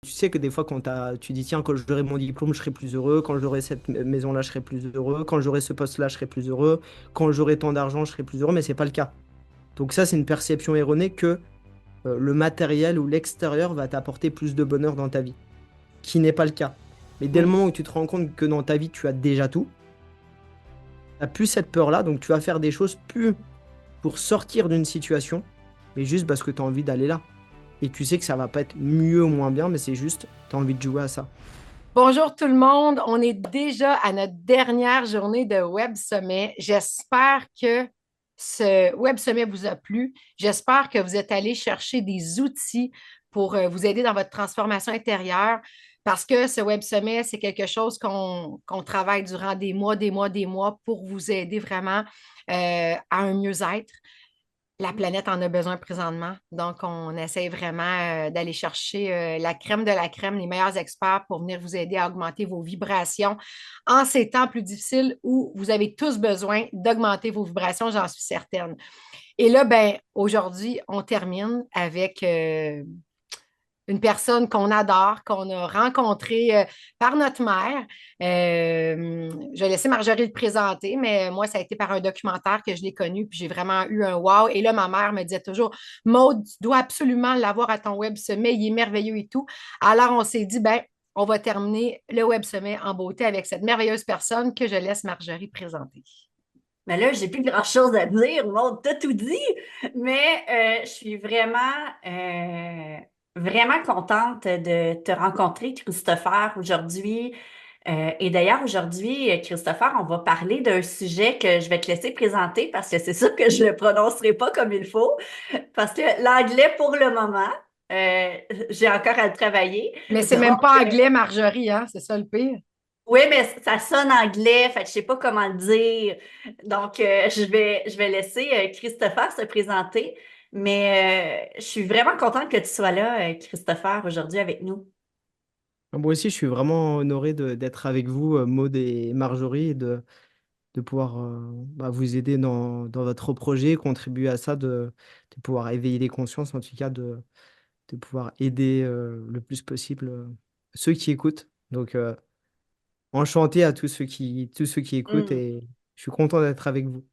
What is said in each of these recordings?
tu sais que des fois, tu dis, tiens, quand j'aurai mon diplôme, je serai plus heureux. Quand j'aurai cette maison-là, je serai plus heureux. Quand j'aurai ce poste-là, je serai plus heureux. Quand j'aurai tant d'argent, je serai plus heureux. Mais c'est pas le cas. Donc ça, c'est une perception erronée que le matériel ou l'extérieur va t'apporter plus de bonheur dans ta vie, qui n'est pas le cas. Mais dès le Mm. moment où tu te rends compte que dans ta vie, tu as déjà tout, tu n'as plus cette peur-là. Donc tu vas faire des choses plus pour sortir d'une situation, mais juste parce que tu as envie d'aller là. Et tu sais que ça va pas être mieux ou moins bien, mais c'est juste, tu as envie de jouer à ça. Bonjour tout le monde, on est déjà à notre dernière journée de Web Sommet. J'espère que ce Web Sommet vous a plu. J'espère que vous êtes allé chercher des outils pour vous aider dans votre transformation intérieure parce que ce Web Sommet, c'est quelque chose qu'on travaille durant des mois, des mois, des mois pour vous aider vraiment à un mieux-être. La planète en a besoin présentement. Donc, on essaie vraiment d'aller chercher la crème de la crème, les meilleurs experts pour venir vous aider à augmenter vos vibrations en ces temps plus difficiles où vous avez tous besoin d'augmenter vos vibrations, j'en suis certaine. Et là, ben, aujourd'hui, on termine avec une personne qu'on adore, qu'on a rencontrée par notre mère. Je vais laisser Marjorie le présenter, mais moi, ça a été par un documentaire que je l'ai connu, puis j'ai vraiment eu un wow. Et là, ma mère me disait toujours, Maud, tu dois absolument l'avoir à ton web sommet, il est merveilleux et tout. Alors, on s'est dit, ben, on va terminer le web sommet en beauté avec cette merveilleuse personne que je laisse Marjorie présenter. Mais là, j'ai plus grand-chose à dire. Maud, t'as tout dit. Mais je suis vraiment contente de te rencontrer, Christopher, aujourd'hui. Et d'ailleurs, aujourd'hui, Christopher, on va parler d'un sujet que je vais te laisser présenter parce que c'est sûr que je ne le prononcerai pas comme il faut. Parce que l'anglais, pour le moment, euh, j'ai encore à le travailler. Mais c'est même Donc, pas anglais, Marjorie, hein? C'est ça le pire. oui, mais ça sonne anglais, fait que je sais pas comment le dire. Donc, je vais laisser Christopher se présenter. Mais je suis vraiment contente que tu sois là, Christopher, aujourd'hui avec nous. Moi aussi, je suis vraiment honoré d'être avec vous, Maud et Marjorie, et de pouvoir vous aider dans votre projet, contribuer à ça, de pouvoir éveiller les consciences, en tout cas, de pouvoir aider le plus possible ceux qui écoutent. Donc, enchanté à tous ceux qui écoutent Hmm. et je suis content d'être avec vous.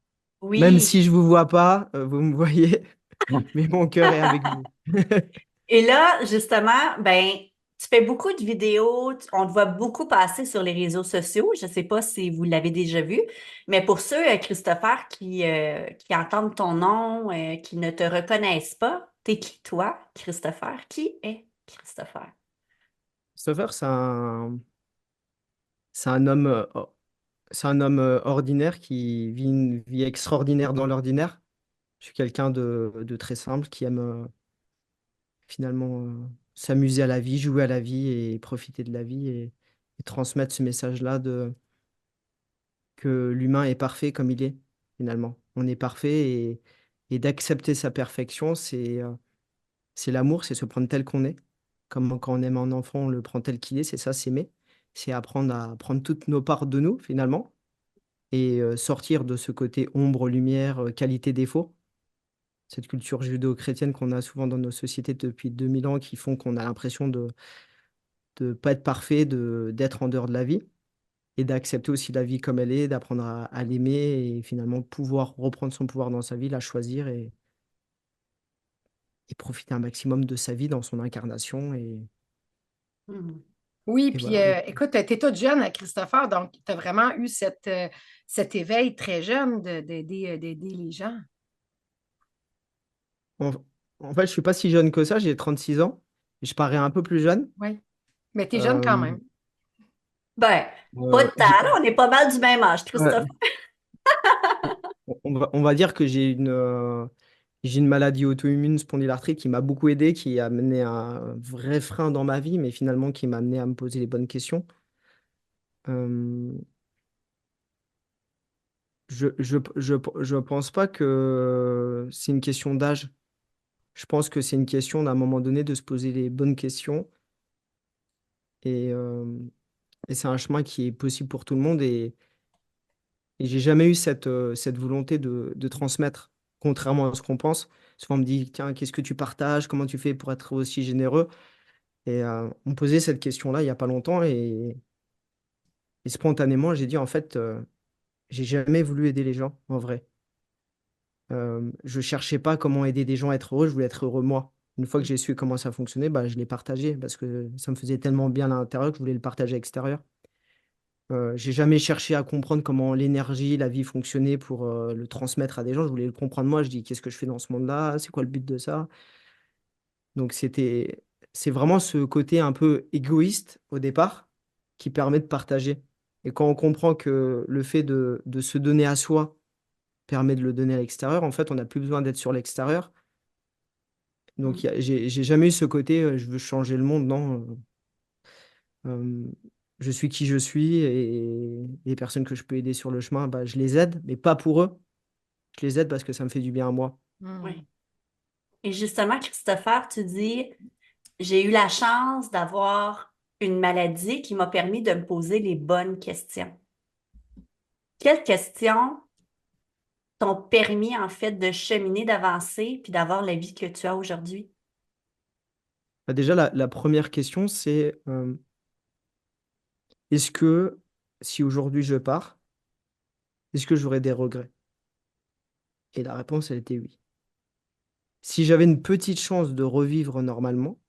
Même Oui. si je vous vois pas, vous me voyez, mais mon cœur est avec vous. Et là, justement, ben, tu fais beaucoup de vidéos, on te voit beaucoup passer sur les réseaux sociaux. Je ne sais pas si vous l'avez déjà vu, mais pour ceux, Christopher, qui entendent ton nom, qui ne te reconnaissent pas, t'es qui toi, Christopher? Qui est Christopher? Christopher, c'est un homme, c'est un homme ordinaire qui vit une vie extraordinaire dans l'ordinaire. Je suis quelqu'un de très simple qui aime finalement s'amuser à la vie, jouer à la vie et profiter de la vie et transmettre ce message-là que l'humain est parfait comme il est, finalement. On est parfait et d'accepter sa perfection, c'est l'amour, c'est se prendre tel qu'on est. Comme quand on aime un enfant, on le prend tel qu'il est, c'est ça, s'aimer. C'est apprendre à prendre toutes nos parts de nous, finalement, et sortir de ce côté ombre, lumière, qualité, défaut. Cette culture judéo-chrétienne qu'on a souvent dans nos sociétés depuis 2000 ans qui font qu'on a l'impression de ne pas être parfait, d'être en dehors de la vie et d'accepter aussi la vie comme elle est, d'apprendre à l'aimer et finalement pouvoir reprendre son pouvoir dans sa vie, la choisir et profiter un maximum de sa vie dans son incarnation. Hmm. Oui, Et puis voilà. écoute, tu es toute jeune, Christopher, donc tu as vraiment eu cet éveil très jeune d'aider les gens. En, en fait, je suis pas si jeune que ça, j'ai 36 ans. Et je parais un peu plus jeune. Oui. Mais tu es jeune quand Euh, même. Ben, pas de euh, temps, j'ai- là, on est pas mal du même âge, Christopher. ouais, on va dire que j'ai une maladie auto-immune spondylarthrite qui m'a beaucoup aidé, qui a amené un vrai frein dans ma vie, mais finalement qui m'a amené à me poser les bonnes questions. Euh, je pense pas que c'est une question d'âge. Je pense que c'est une question d'un moment donné de se poser les bonnes questions. Et, euh, et c'est un chemin qui est possible pour tout le monde. Et j'ai jamais eu cette volonté de transmettre, contrairement à ce qu'on pense. Souvent, on me dit, tiens, qu'est-ce que tu partages? Comment tu fais pour être aussi généreux? Et on me posait cette question-là il n'y a pas longtemps et spontanément, j'ai dit en fait, j'ai jamais voulu aider les gens en vrai. Je cherchais pas comment aider des gens à être heureux, je voulais être heureux moi. Une fois que j'ai su comment ça fonctionnait, bah, je l'ai partagé parce que ça me faisait tellement bien à l'intérieur que je voulais le partager à l'extérieur. J'ai jamais cherché à comprendre comment l'énergie, la vie fonctionnait pour le transmettre à des gens. Je voulais le comprendre moi. Je dis, qu'est-ce que je fais dans ce monde-là? C'est quoi le but de ça? Donc c'est vraiment ce côté un peu égoïste au départ qui permet de partager. Et quand on comprend que le fait de se donner à soi permet de le donner à l'extérieur, en fait, on n'a plus besoin d'être sur l'extérieur. Donc j'ai jamais eu ce côté, je veux changer le monde, non. Euh, je suis qui je suis et les personnes que je peux aider sur le chemin, bah, je les aide, mais pas pour eux. Je les aide parce que ça me fait du bien à moi. Oui. Et justement, Christopher, tu dis, j'ai eu la chance d'avoir une maladie qui m'a permis de me poser les bonnes questions. Quelles questions t'ont permis en fait de cheminer, d'avancer, puis d'avoir la vie que tu as aujourd'hui? Bah, déjà, la première question, c'est est-ce que si aujourd'hui je pars, est-ce que j'aurai des regrets? Et la réponse, elle était oui. Si j'avais une petite chance de revivre normalement,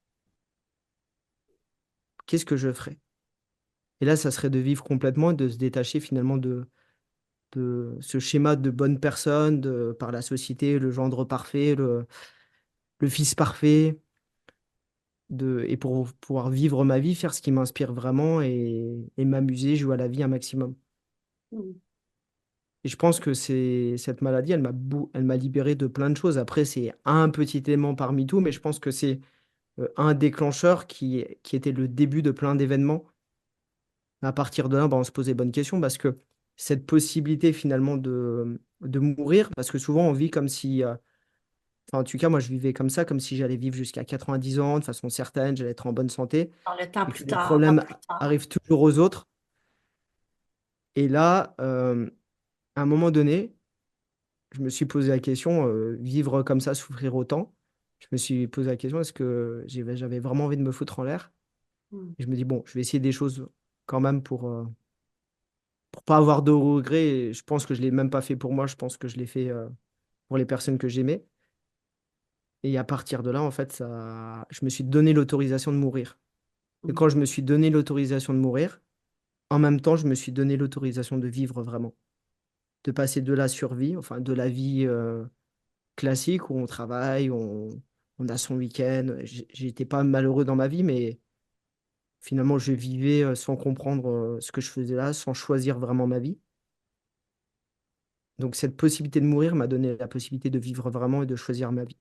qu'est-ce que je ferais? Et là, ça serait de vivre complètement et de se détacher finalement de ce schéma de bonne personne par la société, le gendre parfait, le fils parfait, et pour pouvoir vivre ma vie, faire ce qui m'inspire vraiment et m'amuser, jouer à la vie un maximum. Mm. Et je pense que cette maladie, elle m'a libéré de plein de choses. Après, c'est un petit élément parmi tout, mais je pense que c'est un déclencheur qui était le début de plein d'événements. À partir de là, bah, on se pose des bonnes questions parce que cette possibilité finalement de mourir, parce que souvent on vit comme si, enfin en tout cas moi je vivais comme ça, comme si j'allais vivre jusqu'à 90 ans de façon certaine, j'allais être en bonne santé Dans le temps et que plus les tard, pas problèmes plus tard. arrivent toujours aux autres. Et là, à un moment donné, je me suis posé la question, vivre comme ça, souffrir autant, je me suis posé la question, est-ce que j'avais vraiment envie de me foutre en l'air? Mm. Et je me dis, bon, je vais essayer des choses quand même pour pas avoir de regrets. Et je pense que je l'ai même pas fait pour moi, je pense que je l'ai fait pour les personnes que j'aimais. Et à partir de là, en fait, je me suis donné l'autorisation de mourir. Et Mm. quand je me suis donné l'autorisation de mourir, en même temps, je me suis donné l'autorisation de vivre vraiment, de passer de la survie, enfin de la vie classique où on travaille, on a son week-end. J'étais pas malheureux dans ma vie, mais finalement, je vivais sans comprendre ce que je faisais là, sans choisir vraiment ma vie. Donc cette possibilité de mourir m'a donné la possibilité de vivre vraiment et de choisir ma vie.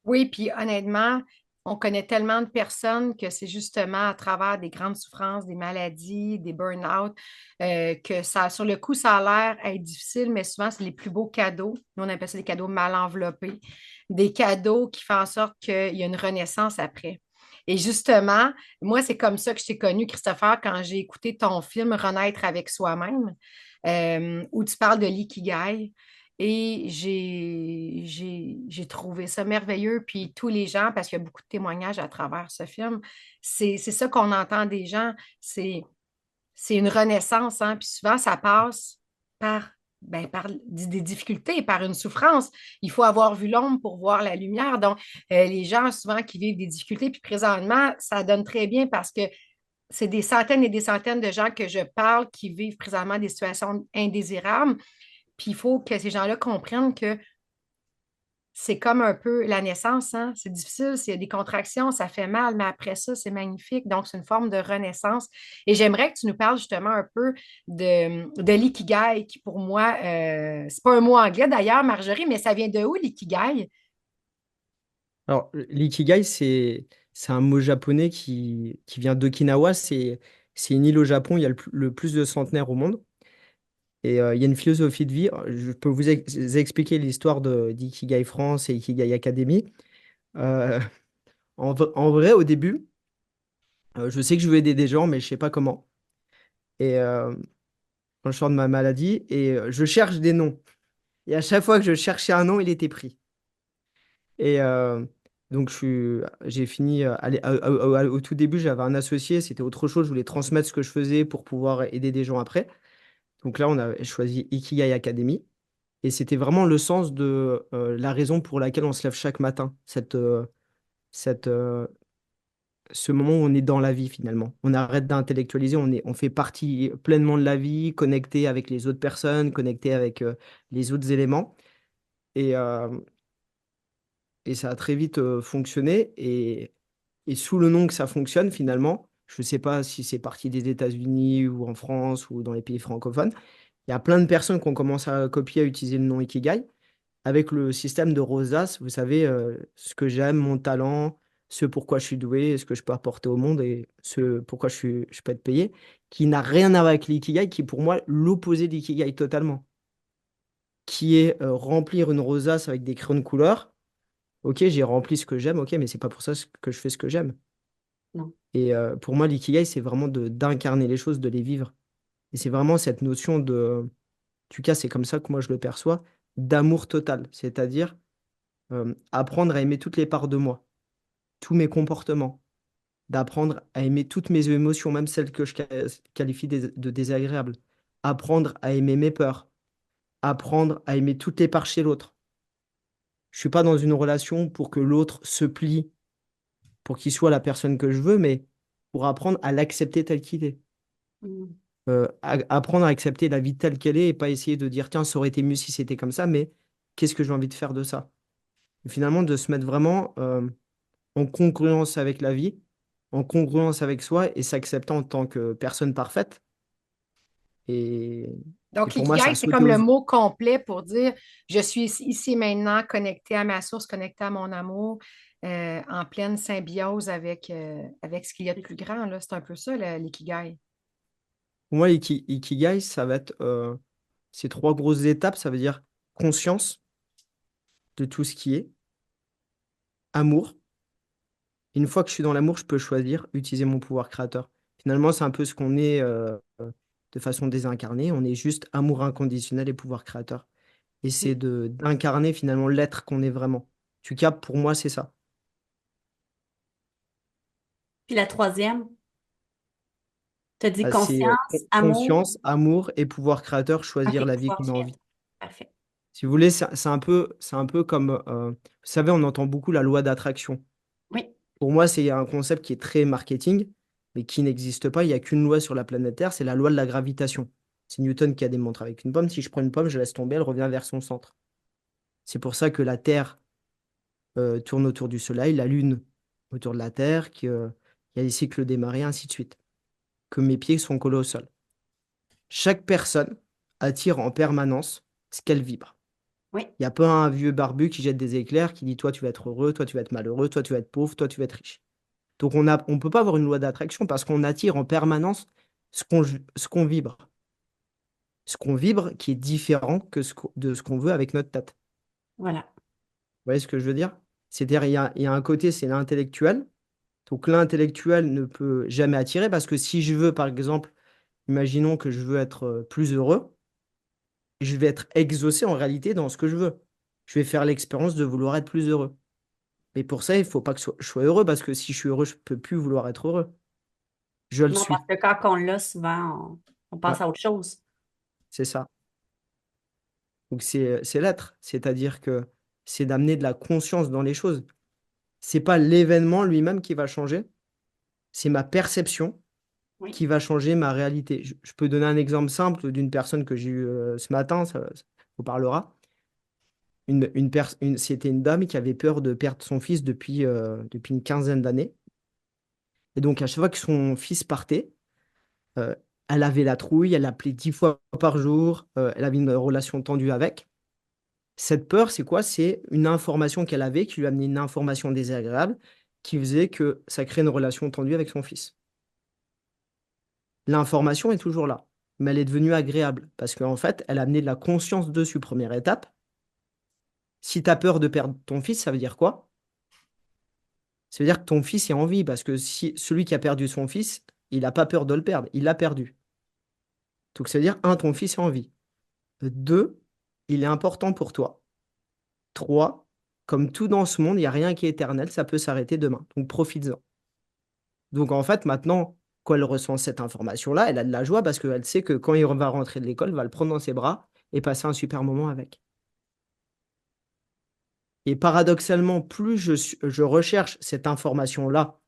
Oui, puis honnêtement, on connaît tellement de personnes que c'est justement à travers des grandes souffrances, des maladies, des burn-out, que ça, sur le coup, ça a l'air être difficile, mais souvent, c'est les plus beaux cadeaux. Nous, on appelle ça des cadeaux mal enveloppés, des cadeaux qui font en sorte qu'il y a une renaissance après. Et justement, moi, c'est comme ça que je t'ai connu, Christopher, quand j'ai écouté ton film Renaître avec soi-même, où tu parles de l'ikigai. Et j'ai trouvé ça merveilleux. Puis tous les gens, parce qu'il y a beaucoup de témoignages à travers ce film, c'est ça qu'on entend des gens. C'est une renaissance, hein. Puis souvent, ça passe par, par des difficultés, par une souffrance. Il faut avoir vu l'ombre pour voir la lumière. Donc, les gens, souvent, qui vivent des difficultés, puis présentement, ça donne très bien parce que c'est des centaines et des centaines de gens que je parle qui vivent présentement des situations indésirables. Puis il faut que ces gens-là comprennent que c'est comme un peu la naissance, hein? C'est difficile, s'il y a des contractions, ça fait mal, mais après ça, c'est magnifique. Donc, c'est une forme de renaissance. Et j'aimerais que tu nous parles justement un peu de l'ikigai, qui pour moi, c'est pas un mot anglais d'ailleurs, Marjorie, mais ça vient de où l'ikigai? Alors, l'ikigai, c'est un mot japonais qui vient d'Okinawa. C'est une île au Japon, il y a le plus de centenaires au monde. Et il y a une philosophie de vie. Je peux vous expliquer l'histoire d'Ikigai France et Ikigai Academy. Euh, en vrai, au début, je sais que je veux aider des gens, mais je sais pas comment. Et quand je sors de ma maladie, et je cherche des noms. Et à chaque fois que je cherchais un nom, il était pris. Et Donc, j'ai fini, au tout début, j'avais un associé, c'était autre chose, je voulais transmettre ce que je faisais pour pouvoir aider des gens après. Donc là, on a choisi Ikigai Academy. Et c'était vraiment le sens de la raison pour laquelle on se lève chaque matin, cette, ce moment où on est dans la vie finalement. On arrête d'intellectualiser, on fait partie pleinement de la vie, connecté avec les autres personnes, connecté avec les autres éléments. Et, euh, et ça a très vite fonctionné. Et sous le nom que ça fonctionne finalement, je ne sais pas si c'est parti des États-Unis ou en France ou dans les pays francophones, il y a plein de personnes qui ont commencé à copier, à utiliser le nom Ikigai avec le système de Rosas, vous savez, ce que j'aime, mon talent, ce pourquoi je suis doué, ce que je peux apporter au monde et ce pourquoi je peux être payé, qui n'a rien à voir avec l'ikigai, qui est pour moi l'opposé de l'ikigai totalement, qui est remplir une rosace avec des crayons de couleur. Ok, j'ai rempli ce que j'aime, ok, mais c'est pas pour ça que je fais ce que j'aime. Non. Et pour moi, l'ikigai, c'est vraiment d'incarner les choses, de les vivre. Et c'est vraiment cette notion de, en tout cas, c'est comme ça que moi je le perçois, d'amour total, c'est-à-dire apprendre à aimer toutes les parts de moi, tous mes comportements, d'apprendre à aimer toutes mes émotions, même celles que je qualifie de désagréables, apprendre à aimer mes peurs, apprendre à aimer toutes les parts chez l'autre. Je suis pas dans une relation pour que l'autre se plie, pour qu'il soit la personne que je veux, mais pour apprendre à l'accepter tel qu'il est. Mm. Apprendre à accepter la vie telle qu'elle est et pas essayer de dire, tiens, ça aurait été mieux si c'était comme ça, mais qu'est-ce que j'ai envie de faire de ça? Et finalement, de se mettre vraiment en congruence avec la vie, en congruence avec soi et s'accepter en tant que personne parfaite. Et, et Donc, pour moi, ça l'ikigai, a c'est sauté comme aux le yeux. mot complet pour dire je suis ici maintenant connecté à ma source, connecté à mon amour, en pleine symbiose avec ce qu'il y a de plus grand, là. C'est un peu ça, l'ikigai. Pour moi, Ikigai, ça va être ces trois grosses étapes. Ça veut dire conscience de tout ce qui est, amour. Une fois que je suis dans l'amour, je peux choisir, utiliser mon pouvoir créateur. Finalement, c'est un peu ce qu'on est de façon désincarnée. On est juste amour inconditionnel et pouvoir créateur. Et c'est d'incarner finalement l'être qu'on est vraiment. En tout cas, pour moi, c'est ça. Puis la troisième, tu as dit C'est conscience, amour. conscience, amour et pouvoir créateur, choisir OK, la vie pouvoir qu'on a envie. créateur. Parfait. Si vous voulez, c'est un peu comme, vous savez, on entend beaucoup la loi d'attraction. Oui, Pour moi, c'est un concept qui est très marketing, mais qui n'existe pas. Il n'y a qu'une loi sur la planète Terre, c'est la loi de la gravitation. C'est Newton qui a démontré avec une pomme. Si je prends une pomme, je laisse tomber, elle revient vers son centre. C'est pour ça que la Terre tourne autour du Soleil, la Lune autour de la Terre, qu'il y a les cycles des marées, ainsi de suite. Que mes pieds sont collés au sol. Chaque personne attire en permanence ce qu'elle vibre. oui. Il n'y a pas un vieux barbu qui jette des éclairs, qui dit toi tu vas être heureux, toi tu vas être malheureux, toi tu vas être pauvre, toi tu vas être riche. Donc on peut pas avoir une loi d'attraction parce qu'on attire en permanence ce qu'on vibre. Ce qu'on vibre qui est différent de ce qu'on veut avec notre tête. Voilà. Vous voyez ce que je veux dire? C'est-à-dire il y a un côté, c'est l'intellectuel. Donc l'intellectuel ne peut jamais attirer parce que si je veux, par exemple, imaginons que je veux être plus heureux, je vais être exaucé en réalité dans ce que je veux. Je vais faire l'expérience de vouloir être plus heureux. Mais pour ça, il faut pas que je sois heureux parce que si je suis heureux, je peux plus vouloir être heureux. Je le Non, parce suis. que quand on l'a, souvent, on Ouais, passe à autre chose. c'est ça. Donc c'est l'être, c'est-à-dire que c'est d'amener de la conscience dans les choses. C'est pas l'événement lui-même qui va changer, c'est ma perception Oui. qui va changer ma réalité. Je peux donner un exemple simple d'une personne que j'ai eue ce matin, ça vous parlera. C'était une dame qui avait peur de perdre son fils depuis une quinzaine d'années. Et donc, à chaque fois que son fils partait, euh, elle avait la trouille, elle l'appelait 10 fois par jour, elle avait une relation tendue avec. Cette peur, c'est quoi? C'est une information qu'elle avait qui lui amenait une information désagréable qui faisait que ça crée une relation tendue avec son fils. L'information est toujours là, mais elle est devenue agréable parce qu'en fait, elle a amené de la conscience dessus, première étape. Si tu as peur de perdre ton fils, ça veut dire quoi? Ça veut dire que ton fils est en vie parce que si celui qui a perdu son fils, il n'a pas peur de le perdre, il l'a perdu. Donc ça veut dire, un, ton fils est en vie. Deux, il est important pour toi. Trois, comme tout dans ce monde, il n'y a rien qui est éternel, ça peut s'arrêter demain. Donc profites-en. Donc en fait, maintenant, quand elle ressent cette information-là, elle a de la joie parce qu'elle sait que quand il va rentrer de l'école, elle va le prendre dans ses bras et passer un super moment avec. Et paradoxalement, plus je recherche cette information-là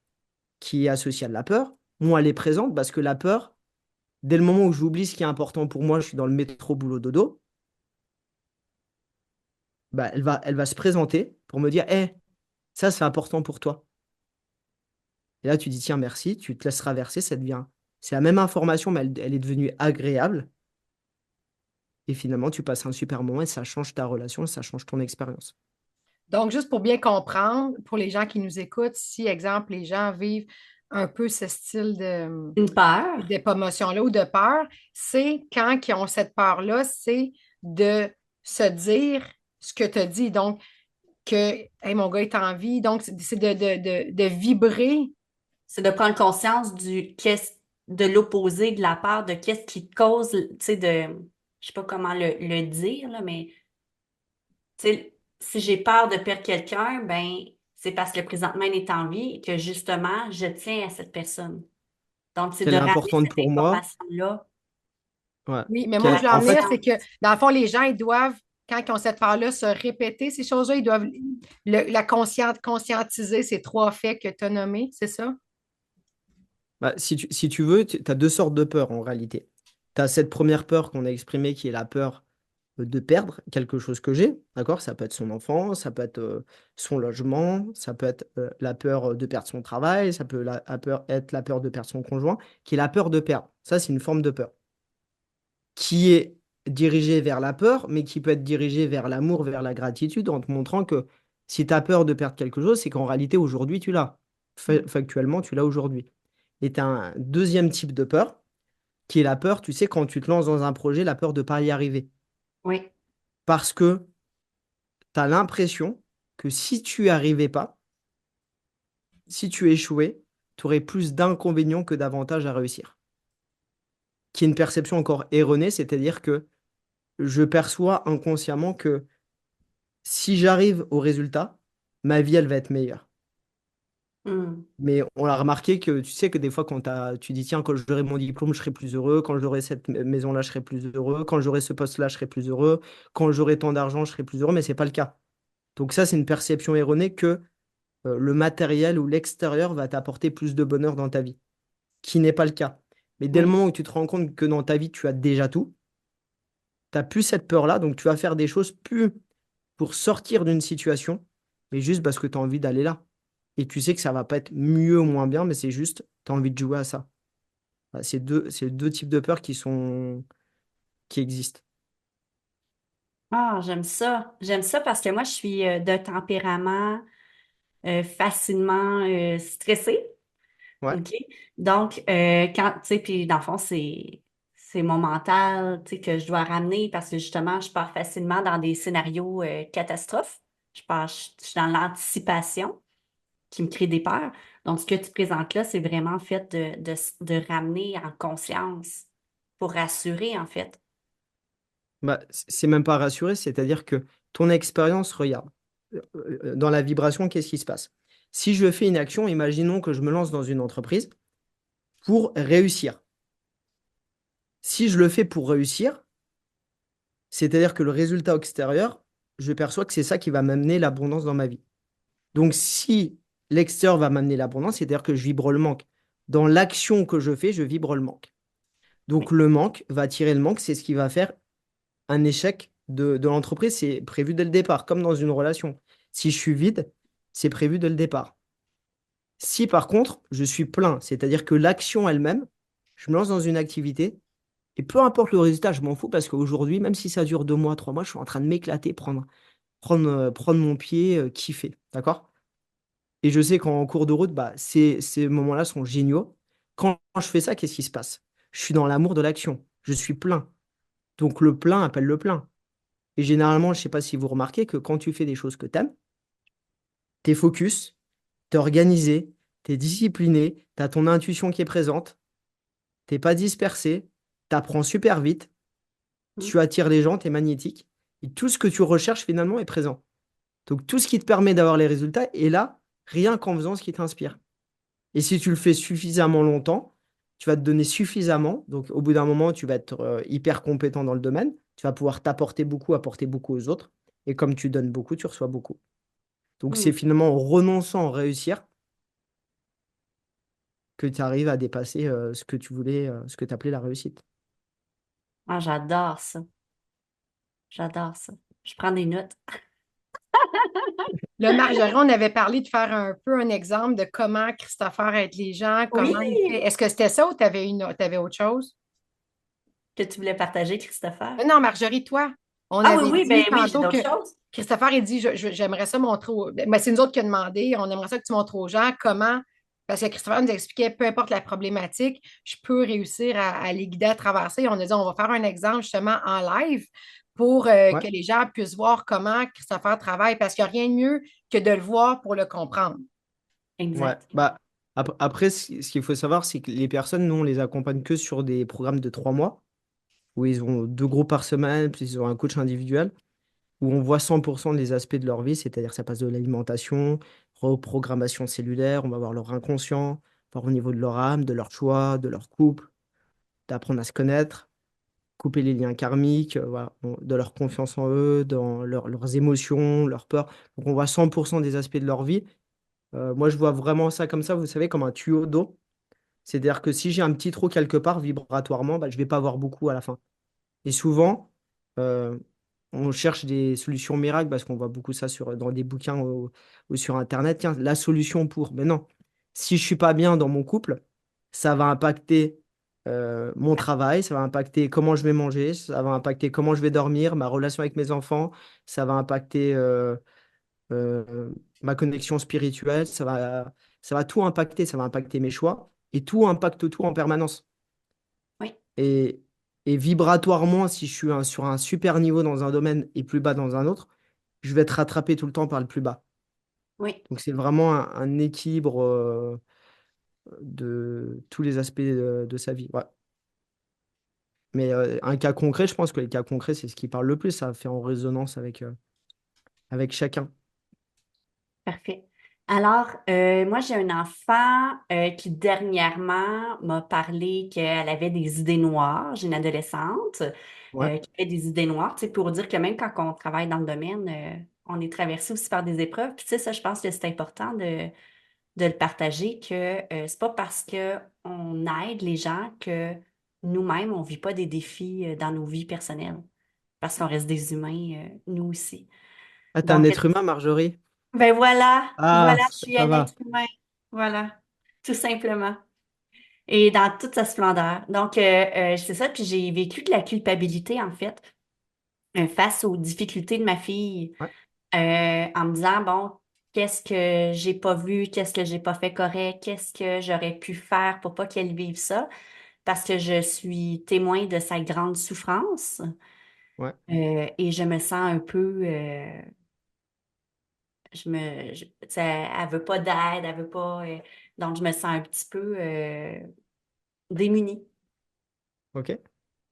qui est associée à de la peur, moins elle est présente parce que la peur, dès le moment où j'oublie ce qui est important pour moi, je suis dans le métro, boulot, dodo, bah, elle va se présenter pour me dire, hé, ça c'est important pour toi. Et là, tu dis, tiens, merci, tu te laisses traverser, ça devient. C'est la même information, mais elle est devenue agréable. Et finalement, tu passes un super moment et ça change ta relation, ça change ton expérience. Donc, juste pour bien comprendre, pour les gens qui nous écoutent, si, exemple, les gens vivent un peu ce style Une peur. d'émotion-là ou de peur, c'est quand ils ont cette peur-là, c'est de se dire ce que tu as dit. Donc, que hey, mon gars est en vie. Donc, c'est de vibrer. C'est de prendre conscience de l'opposé, de la peur, de qu'est-ce qui te cause, tu sais, je sais pas comment le dire, là, mais tu sais, si j'ai peur de perdre quelqu'un, ben, c'est parce que présentement, il est en vie et que justement, je tiens à cette personne. Donc, c'est de Qu'elle est ramener importante cette pour moi. information-là Ouais. Oui, mais moi, où je Qu'elle, veux en en venir, fait, c'est que, dans le fond, les gens, ils doivent, quand ils ont cette peur-là, se répéter ces choses-là. Ils doivent conscientiser ces trois faits que tu as nommés, c'est ça? bah, si tu veux, tu as deux sortes de peurs en réalité. Tu as cette première peur qu'on a exprimée qui est la peur de perdre quelque chose que j'ai, d'accord? Ça peut être son enfant, ça peut être son logement, ça peut être la peur de perdre son travail, ça peut être la peur de perdre son conjoint, qui est la peur de perdre. Ça, c'est une forme de peur qui est dirigée vers la peur, mais qui peut être dirigée vers l'amour, vers la gratitude, en te montrant que si tu as peur de perdre quelque chose, c'est qu'en réalité, aujourd'hui, tu l'as. Factuellement, tu l'as aujourd'hui. Et tu as un deuxième type de peur, qui est la peur, tu sais, quand tu te lances dans un projet, la peur de ne pas y arriver. Oui. Parce que tu as l'impression que si tu n'y arrivais pas, si tu échouais, tu aurais plus d'inconvénients que d'avantages à réussir. Qui est une perception encore erronée, c'est-à-dire que je perçois inconsciemment que si j'arrive au résultat, ma vie, elle va être meilleure. Hmm. Mais on a remarqué que tu sais que des fois, tu dis, tiens, quand j'aurai mon diplôme, je serai plus heureux. Quand j'aurai cette maison-là, je serai plus heureux. Quand j'aurai ce poste-là, je serai plus heureux. Quand j'aurai tant d'argent, je serai plus heureux. Mais ce n'est pas le cas. Donc ça, c'est une perception erronée que le matériel ou l'extérieur va t'apporter plus de bonheur dans ta vie, qui n'est pas le cas. Mais dès le Oui. moment où tu te rends compte que dans ta vie, tu as déjà tout, tu n'as plus cette peur-là. Donc tu vas faire des choses plus pour sortir d'une situation, mais juste parce que tu as envie d'aller là. Et tu sais que ça va pas être mieux ou moins bien, mais c'est juste, tu as envie de jouer à ça. Voilà, c'est deux types de peurs qui existent. Ah, j'aime ça. J'aime ça parce que moi, je suis de tempérament facilement stressée. Ouais. OK? Donc, quand, tu sais, puis dans le fond, c'est mon mental, tu sais, que je dois ramener parce que justement, je pars facilement dans des scénarios catastrophes. Je suis dans l'anticipation qui me crée des peurs. Donc, ce que tu présentes là, c'est vraiment fait de ramener en conscience pour rassurer, en fait. Bah, c'est même pas rassuré, c'est-à-dire que ton expérience, regarde, dans la vibration, qu'est-ce qui se passe? Si je fais une action, imaginons que je me lance dans une entreprise pour réussir. Si je le fais pour réussir, c'est-à-dire que le résultat extérieur, je perçois que c'est ça qui va m'amener l'abondance dans ma vie. Donc, si l'extérieur va m'amener l'abondance, c'est-à-dire que je vibre le manque. Dans l'action que je fais, je vibre le manque. Donc, Oui. le manque va attirer le manque, c'est ce qui va faire un échec de l'entreprise. C'est prévu dès le départ, comme dans une relation. Si je suis vide, c'est prévu dès le départ. Si par contre, je suis plein, c'est-à-dire que l'action elle-même, je me lance dans une activité, et peu importe le résultat, je m'en fous parce qu'aujourd'hui, même si ça dure 2 mois, 3 mois, je suis en train de m'éclater, prendre mon pied, kiffer. D'accord? Et je sais qu'en cours de route, bah, ces moments-là sont géniaux. Quand je fais ça, qu'est-ce qui se passe? Je suis dans l'amour de l'action. Je suis plein. Donc le plein appelle le plein. Et généralement, je ne sais pas si vous remarquez que quand tu fais des choses que tu aimes, tu es focus, tu es organisé, tu es discipliné, tu as ton intuition qui est présente, tu n'es pas dispersé, tu apprends super vite, Mm. tu attires les gens, tu es magnétique. Et tout ce que tu recherches finalement est présent. Donc, tout ce qui te permet d'avoir les résultats est là, rien qu'en faisant ce qui t'inspire. Et si tu le fais suffisamment longtemps, tu vas te donner suffisamment. Donc, au bout d'un moment, tu vas être hyper compétent dans le domaine. Tu vas pouvoir t'apporter beaucoup, apporter beaucoup aux autres. Et comme tu donnes beaucoup, tu reçois beaucoup. Donc, Hmm. c'est finalement en renonçant à réussir que tu arrives à dépasser ce que tu voulais, ce que tu appelais la réussite. Ah, j'adore ça. J'adore ça. Je prends des notes. Là, Marjorie, on avait parlé de faire un peu un exemple de comment Christopher aide les gens, comment il fait. Oui, Est-ce que c'était ça ou t'avais autre chose? que tu voulais partager, Christopher. Non, Marjorie, toi, on Ah oui, avait oui, dit ben oui, j'ai tantôt que d'autres choses. Christopher, il dit, j'aimerais ça montrer aux... Ben, c'est nous autres qui a demandé, on aimerait ça que tu montres aux gens comment, parce que Christopher nous expliquait, peu importe la problématique, je peux réussir à les guider à traverser. On a dit, on va faire un exemple justement en live pour Ouais, que les gens puissent voir comment Christopher travaille, parce qu'il n'y a rien de mieux que de le voir pour le comprendre. ouais. Exact. Bah, après, ce qu'il faut savoir, c'est que les personnes, nous, on les accompagne que sur des programmes de 3 mois, où ils ont 2 groupes par semaine, puis ils ont un coach individuel, où on voit 100% des aspects de leur vie, c'est-à-dire que ça passe de l'alimentation, reprogrammation cellulaire, on va voir leur inconscient, voir au niveau de leur âme, de leur choix, de leur couple, d'apprendre à se connaître, couper les liens karmiques, voilà, de leur confiance en eux, dans leurs émotions, leurs peurs. Donc on voit 100% des aspects de leur vie. Moi, je vois vraiment ça comme ça, vous savez, comme un tuyau d'eau. C'est-à-dire que si j'ai un petit trou quelque part vibratoirement, bah, je ne vais pas avoir beaucoup à la fin. Et souvent, euh, on cherche des solutions miracles parce qu'on voit beaucoup ça dans des bouquins ou sur Internet. Tiens, la solution pour. Mais non, si je suis pas bien dans mon couple, ça va impacter mon travail, ça va impacter comment je vais manger, ça va impacter comment je vais dormir, ma relation avec mes enfants, ça va impacter euh, ma connexion spirituelle, ça va tout impacter, ça va impacter mes choix. Et tout impacte tout en permanence. Oui, Et, et vibratoirement, si je suis sur un super niveau dans un domaine et plus bas dans un autre, je vais être rattrapé tout le temps par le plus bas. oui, Donc c'est vraiment un équilibre de tous les aspects de sa vie. Ouais. Mais un cas concret, je pense que les cas concrets, c'est ce qui parle le plus. Ça fait en résonance avec chacun. parfait. Alors, moi, j'ai un enfant qui dernièrement m'a parlé qu'elle avait des idées noires. J'ai une adolescente Ouais. qui avait des idées noires, tu sais, pour dire que même quand on travaille dans le domaine, on est traversé aussi par des épreuves. Puis, tu sais, ça, je pense que c'est important de le partager, que c'est pas parce qu'on aide les gens que nous-mêmes, on vit pas des défis dans nos vies personnelles, parce qu'on reste des humains, nous aussi. Ah, t'es un Donc, être humain, Marjorie? ben voilà, Ah, voilà, je suis ça un va. être humain. Voilà, tout simplement. Et dans toute sa splendeur. Donc, c'est ça, puis j'ai vécu de la culpabilité, en fait, face aux difficultés de ma fille, Ouais. en me disant, bon, qu'est-ce que j'ai pas vu, qu'est-ce que j'ai pas fait correct, qu'est-ce que j'aurais pu faire pour pas qu'elle vive ça, parce que je suis témoin de sa grande souffrance, Ouais. et je me sens un peu, tu sais, elle veut pas d'aide, elle veut pas, donc je me sens un petit peu démunie. OK.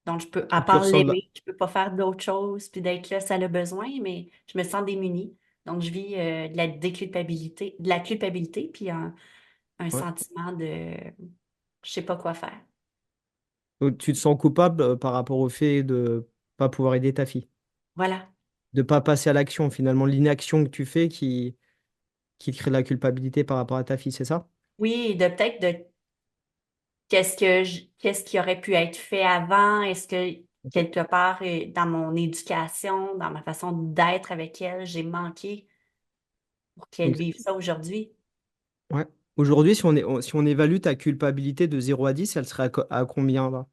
Donc, je peux, à Donc tu part ressens de la... l'aimer, je peux pas faire d'autres choses, puis d'être là si elle a besoin, mais je me sens démunie. Donc, je vis de la déculpabilité, de la culpabilité, puis un ouais. sentiment de je sais pas quoi faire. Donc, tu te sens coupable par rapport au fait de pas pouvoir aider ta fille, Voilà. de pas passer à l'action. Finalement, l'inaction que tu fais qui te crée de la culpabilité par rapport à ta fille, c'est ça? Oui, de peut-être de qu'est-ce qui aurait pu être fait avant? Est-ce que Ok. quelque part dans mon éducation, dans ma façon d'être avec elle, j'ai manqué pour qu'elle Donc, vive ça aujourd'hui? ouais. Aujourd'hui, si on évalue ta culpabilité de 0 à 10, elle serait à combien là?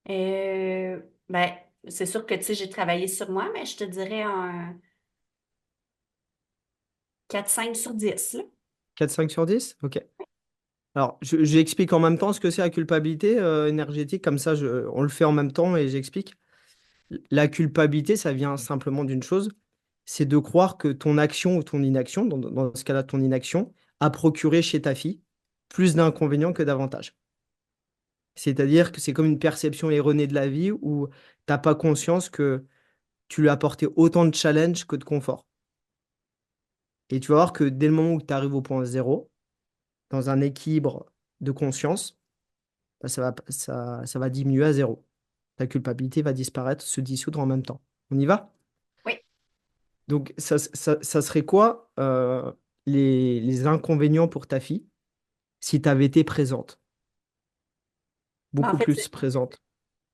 Ben, c'est sûr que tu sais, j'ai travaillé sur moi, mais je te dirais un 4-5 sur 10 là. 4, 5 sur 10. Ok. Alors, j'explique en même temps ce que c'est la culpabilité énergétique, comme ça, on le fait en même temps et j'explique. La culpabilité, ça vient simplement d'une chose, c'est de croire que ton action ou ton inaction, dans ce cas-là, ton inaction, a procuré chez ta fille plus d'inconvénients que d'avantages. C'est-à-dire que c'est comme une perception erronée de la vie où tu n'as pas conscience que tu lui as apporté autant de challenges que de confort. Et tu vas voir que dès le moment où tu arrives au point zéro, dans un équilibre de conscience, bah, ça va diminuer à zéro. Ta culpabilité va disparaître, se dissoudre en même temps. On y va? Oui. Donc, ça serait quoi les inconvénients pour ta fille si tu avais été présente, Ben, en beaucoup fait, plus présente?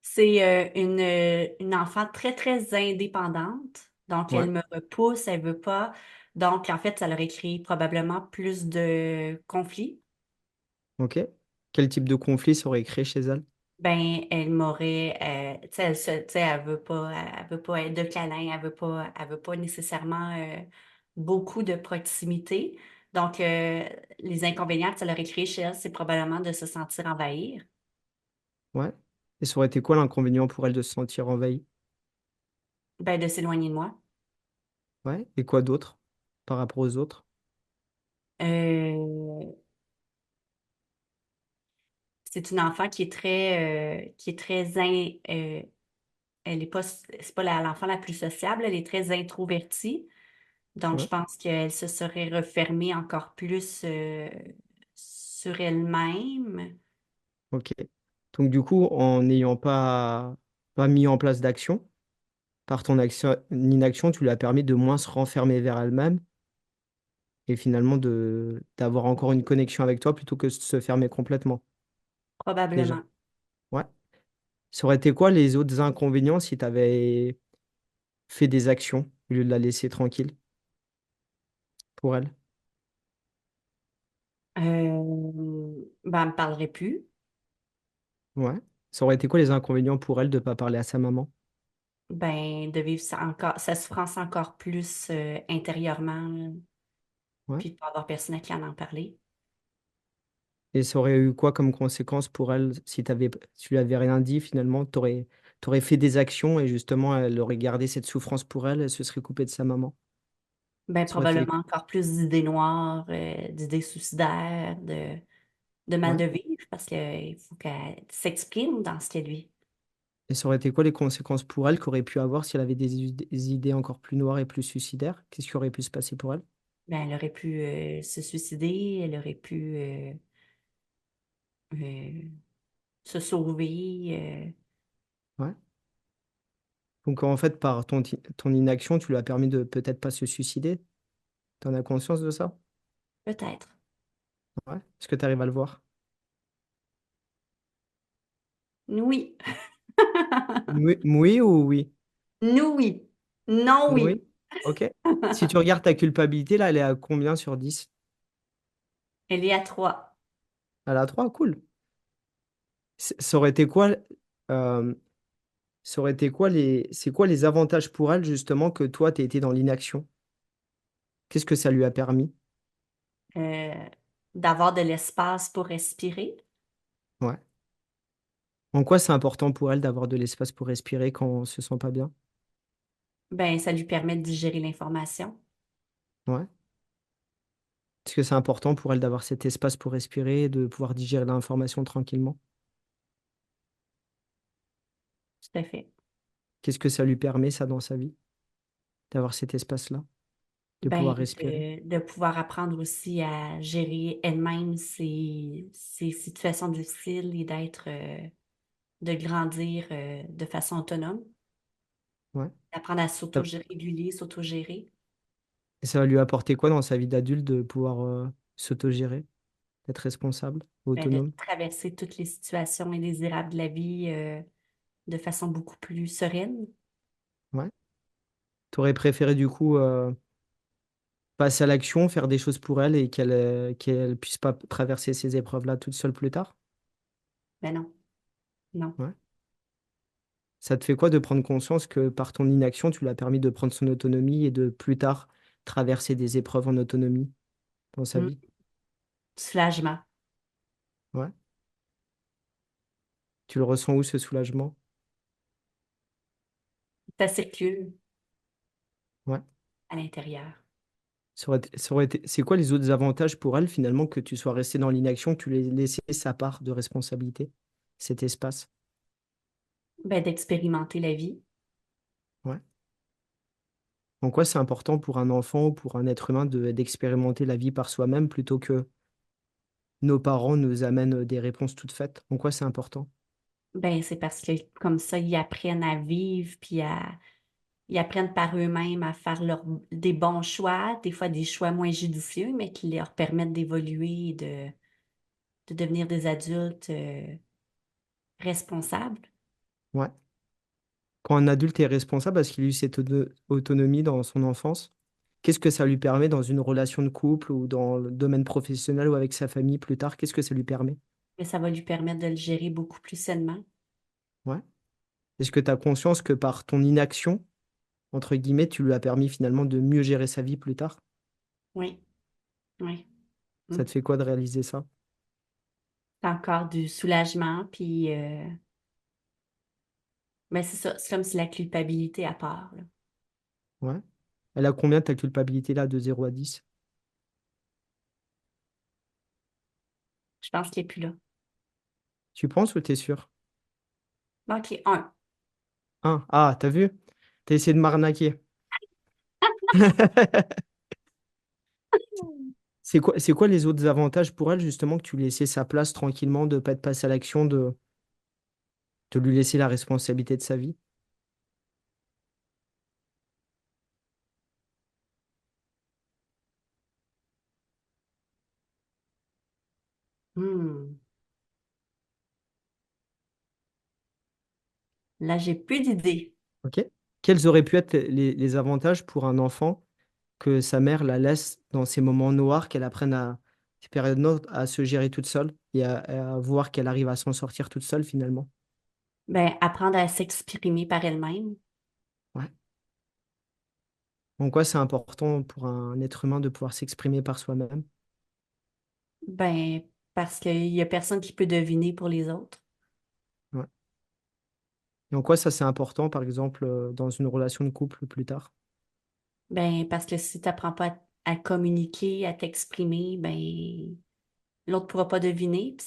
c'est une enfant très, très indépendante. Donc, Ouais, elle me repousse, elle veut pas. Donc, en fait, ça leur aurait créé probablement plus de conflits. ok. Quel type de conflit ça aurait créé chez elle? Ben, elle m'aurait, tu sais, tu sais, elle veut pas être de câlin, elle veut pas nécessairement beaucoup de proximité. Donc, les inconvénients que ça leur aurait créé chez elle, c'est probablement de se sentir envahir, Ouais. Et ça aurait été quoi l'inconvénient pour elle de se sentir envahie? ben, de s'éloigner de moi. Ouais. Et quoi d'autre par rapport aux autres? Euh, c'est une enfant qui est très, elle est pas, c'est pas l'enfant la plus sociable, elle est très introvertie. Donc, je Ouais. pense qu'elle se serait refermée encore plus sur elle-même. Ok. Donc du coup, en n'ayant pas mis en place d'action, par ton action, inaction, tu lui as permis de moins se renfermer vers elle-même et finalement d'avoir encore une connexion avec toi plutôt que de se fermer complètement, déjà. Probablement. Ouais. Ça aurait été quoi les autres inconvénients si tu avais fait des actions au lieu de la laisser tranquille pour elle? Ben, elle me parlerait plus. Ouais. Ça aurait été quoi les inconvénients pour elle de ne pas parler à sa maman? Ben, de vivre ça encore, sa souffrance encore plus intérieurement, là, Ouais. puis de pas avoir personne à qui en parler. Et ça aurait eu quoi comme conséquence pour elle si tu lui avais rien dit finalement? T'aurais fait des actions et justement elle aurait gardé cette souffrance pour elle, elle se serait coupée de sa maman. Ben, Ça aurait été. probablement encore plus d'idées noires, d'idées suicidaires, de mal Ouais. de vivre, parce qu'il faut qu'elle s'exprime dans ce qu'elle vit. Et ça aurait été quoi les conséquences pour elle qu'aurait pu avoir si elle avait des idées encore plus noires et plus suicidaires? Qu'est-ce qui aurait pu se passer pour elle? Ben, elle aurait pu se suicider, elle aurait pu euh, se sauver. Ouais. Donc en fait, par ton inaction, tu lui as permis de peut-être pas se suicider. T'en as conscience de ça? Peut-être. Ouais. Est-ce que tu arrives à le voir? Oui. Oui, oui ou oui? Nous, oui. Non, oui. Oui. Ok. Si tu regardes ta culpabilité, là, elle est à combien sur 10? Elle est à 3. Elle a 3, cool. Ça aurait été quoi, euh, ça aurait été quoi c'est quoi les avantages pour elle justement que toi, tu été dans l'inaction? Qu'est-ce que ça lui a permis? euh, d'avoir de l'espace pour respirer. Ouais. En quoi c'est important pour elle d'avoir de l'espace pour respirer quand on se sent pas bien? Ben, ça lui permet de digérer l'information. Ouais. Est-ce que c'est important pour elle d'avoir cet espace pour respirer et de pouvoir digérer l'information tranquillement? Tout à fait. Qu'est-ce que ça lui permet, ça, dans sa vie, d'avoir cet espace-là, de Ben, pouvoir respirer? de pouvoir apprendre aussi à gérer elle-même ses situations difficiles et de grandir de façon autonome, Ouais. d'apprendre à Ça- s'auto-réguler, s'auto-gérer. Et ça va lui apporter quoi dans sa vie d'adulte de pouvoir s'autogérer, d'être responsable, Ben, de autonome? traverser toutes les situations indésirables de la vie de façon beaucoup plus sereine. Ouais. T'aurais préféré du coup passer à l'action, faire des choses pour elle et qu'elle puisse pas traverser ces épreuves-là toute seule plus tard? Ben non, non. Ouais. Ça te fait quoi de prendre conscience que par ton inaction, tu l'as permis de prendre son autonomie et de plus tard traverser des épreuves en autonomie dans sa Mm. vie? Soulagement. Ouais. Tu le ressens où ce soulagement? Ça circule Ouais. à l'intérieur. C'est quoi les autres avantages pour elle finalement que tu sois resté dans l'inaction, que tu lui aies laissé sa part de responsabilité, cet espace? Ben, d'expérimenter la vie. Ouais. En quoi c'est important pour un enfant ou pour un être humain d'expérimenter la vie par soi-même plutôt que nos parents nous amènent des réponses toutes faites? En quoi c'est important? Ben, c'est parce que comme ça, ils apprennent à vivre, ils apprennent par eux-mêmes à faire des bons choix, des fois des choix moins judicieux, mais qui leur permettent d'évoluer et de devenir des adultes responsables. Ouais. Quand un adulte est responsable parce qu'il a eu cette autonomie dans son enfance, qu'est-ce que ça lui permet dans une relation de couple ou dans le domaine professionnel ou avec sa famille plus tard? Qu'est-ce que ça lui permet? Mais ça va lui permettre de le gérer beaucoup plus sainement. Ouais. Est-ce que tu as conscience que par ton inaction, entre guillemets, tu lui as permis finalement de mieux gérer sa vie plus tard? Oui, oui. Mm. Ça te fait quoi de réaliser ça? C'est encore du soulagement, puis ben c'est ça, c'est comme si la culpabilité à part, là. Ouais. Elle a combien ta culpabilité là de 0 à 10? Je pense qu'il n'est plus là. Tu penses ou t'es sûr? OK, un. Ah, t'as vu? T'as essayé de m'arnaquer. C'est quoi les autres avantages pour elle, justement, que tu lui laissais sa place tranquillement, de pas être passé à l'action, de lui laisser la responsabilité de sa vie? Hmm. Là, j'ai plus d'idées. Ok? Quels auraient pu être les avantages pour un enfant que sa mère la laisse dans ces moments noirs, qu'elle apprenne à ces périodes noires à se gérer toute seule et à voir qu'elle arrive à s'en sortir toute seule finalement? Ben, apprendre à s'exprimer par elle-même. Ouais. En quoi c'est important pour un être humain de pouvoir s'exprimer par soi-même? Ben, parce qu'il y a personne qui peut deviner pour les autres. Ouais. Et en quoi ça c'est important, par exemple, dans une relation de couple plus tard? Ben, parce que si tu n'apprends pas à communiquer, à t'exprimer, ben, l'autre ne pourra pas deviner, puis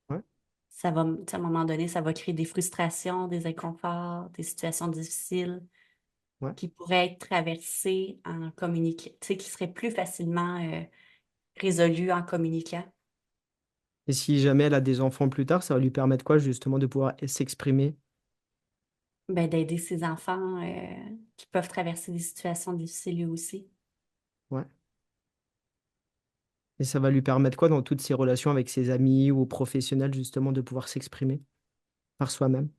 Ouais, tu sais, à un moment donné, ça va créer des frustrations, des inconforts, des situations difficiles ouais. qui pourraient être traversées en communiquant, tu sais, qui seraient plus facilement résolues en communiquant. Et si jamais elle a des enfants plus tard, ça va lui permettre quoi, justement, de pouvoir s'exprimer? Ben, d'aider ces enfants qui peuvent traverser des situations difficiles eux aussi. Ouais. Et ça va lui permettre quoi dans toutes ses relations avec ses amis ou professionnels, justement, de pouvoir s'exprimer par soi-même?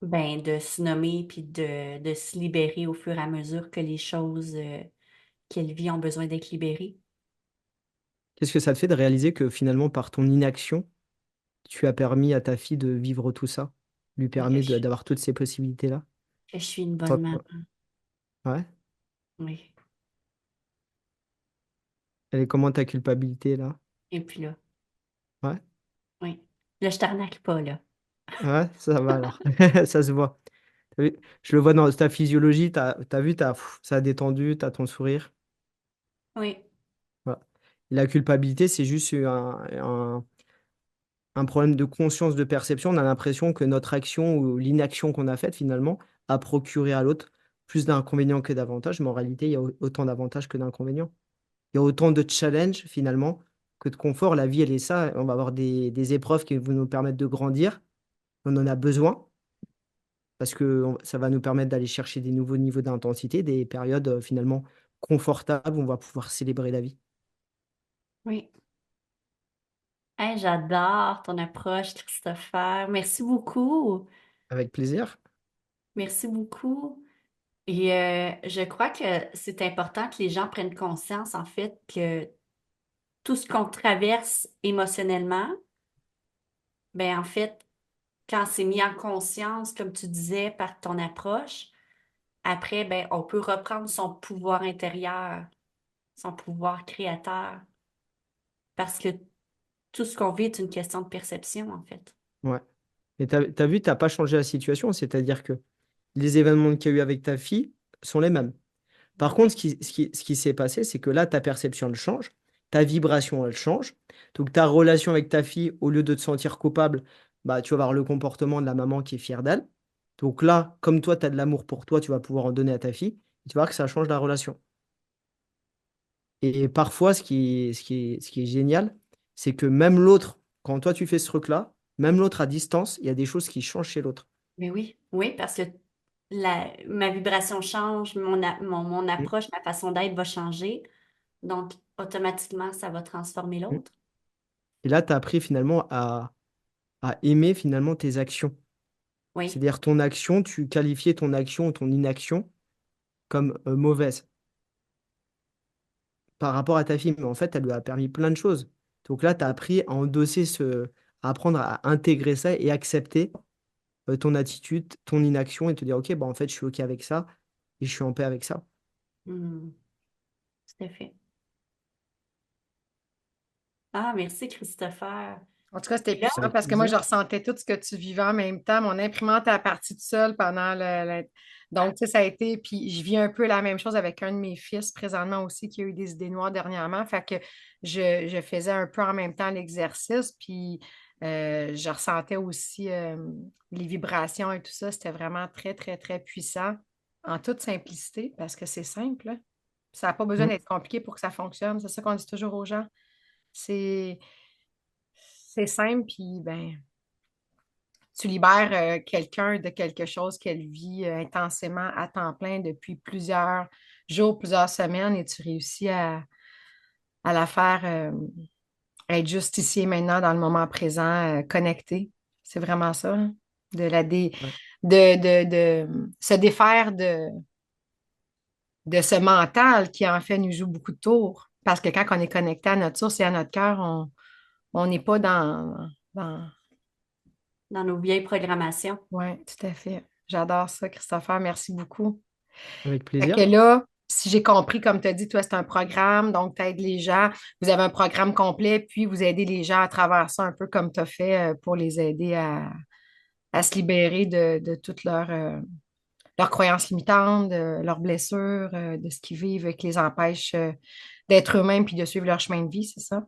Ben, de se nommer puis de se libérer au fur et à mesure que les choses qu'elle vit ont besoin d'être libérées. Qu'est-ce que ça te fait de réaliser que finalement, par ton inaction, tu as permis à ta fille de vivre tout ça, lui Ben, permet d'avoir toutes ces possibilités-là? que je suis une bonne Toi, maman. ouais. Oui. Elle est comment ta culpabilité là? Et puis là, Ouais. oui. Là, je t'arnaque pas, là. Ouais, ça va alors. Ça se voit. T'as vu. Je le vois dans ta physiologie, t'as vu, ça a détendu, t'as ton sourire. Oui. Voilà. La culpabilité, c'est juste un problème de conscience, de perception. On a l'impression que notre action ou l'inaction qu'on a faite, finalement, a procuré à l'autre plus d'inconvénients que d'avantages. Mais en réalité, il y a autant d'avantages que d'inconvénients. Il y a autant de challenges, finalement, que de confort. La vie, elle est ça. On va avoir des épreuves qui vont nous permettre de grandir. On en a besoin parce que ça va nous permettre d'aller chercher des nouveaux niveaux d'intensité, des périodes finalement confortables où on va pouvoir célébrer la vie. Oui. Hey, j'adore ton approche, Christopher. Merci beaucoup. Avec plaisir. Merci beaucoup. Et je crois que c'est important que les gens prennent conscience, en fait, que tout ce qu'on traverse émotionnellement, ben en fait, quand c'est mis en conscience, comme tu disais, par ton approche, après, ben, on peut reprendre son pouvoir intérieur, son pouvoir créateur, parce que tout ce qu'on vit est une question de perception, en fait. Ouais. Et t'as vu, t'as pas changé la situation, c'est-à-dire que les événements qu'il y a eu avec ta fille sont les mêmes. Par contre, Oui, ce qui s'est passé, c'est que là, ta perception, elle change, ta vibration, elle change. Donc, ta relation avec ta fille, au lieu de te sentir coupable, bah, tu vas avoir le comportement de la maman qui est fière d'elle. Donc là, comme toi, tu as de l'amour pour toi, tu vas pouvoir en donner à ta fille. Et tu vas voir que ça change la relation. Et parfois, ce qui est génial, c'est que même l'autre, quand toi tu fais ce truc-là, même l'autre à distance, il y a des choses qui changent chez l'autre. Mais oui, oui, parce que ma vibration change, mon Mm. approche, ma façon d'être va changer. Donc, automatiquement, ça va transformer Mm. l'autre. Et là, tu as appris finalement à aimer finalement tes actions. Oui. C'est-à-dire ton action, tu qualifiais ton action ou ton inaction comme mauvaise par rapport à ta fille. Mais en fait, elle lui a permis plein de choses. Donc là, tu as appris à endosser à apprendre à intégrer ça et accepter ton attitude, ton inaction et te dire, OK, bah, en fait, je suis OK avec ça et je suis en paix avec ça. Hmm, tout à fait. Ah, merci, Christopher. En tout cas, c'était Et là, puissant Avec parce que moi, je plaisir. ressentais tout ce que tu vivais en même temps. Mon imprimante a partie toute seule pendant Donc, tu sais, ça a été. Puis, je vis un peu la même chose avec un de mes fils présentement aussi qui a eu des idées noires dernièrement. Fait que je faisais un peu en même temps l'exercice. Puis, je ressentais aussi les vibrations et tout ça. C'était vraiment très, très, très puissant en toute simplicité parce que c'est simple, là. Ça n'a pas besoin Mm. d'être compliqué pour que ça fonctionne. C'est ça qu'on dit toujours aux gens. C'est c'est simple, puis ben, tu libères quelqu'un de quelque chose qu'elle vit intensément à temps plein depuis plusieurs jours, plusieurs semaines, et tu réussis à la faire être juste ici et maintenant, dans le moment présent, connectée. C'est vraiment ça, hein. De, la dé- Ouais. de se défaire de ce mental qui, en fait, nous joue beaucoup de tours. Parce que quand on est connecté à notre source et à notre cœur, on n'est pas dans... dans nos vieilles programmations. Oui, tout à fait. J'adore ça, Christopher. Merci beaucoup. Avec Fait que plaisir. là, si j'ai compris, comme tu as dit, toi, c'est un programme, donc tu aides les gens. Vous avez un programme complet, puis vous aidez les gens à travers ça, un peu comme tu as fait pour les aider à se libérer de toutes leurs croyances limitantes, de leurs blessures, de ce qu'ils vivent qui les empêche d'être eux-mêmes puis de suivre leur chemin de vie, c'est ça?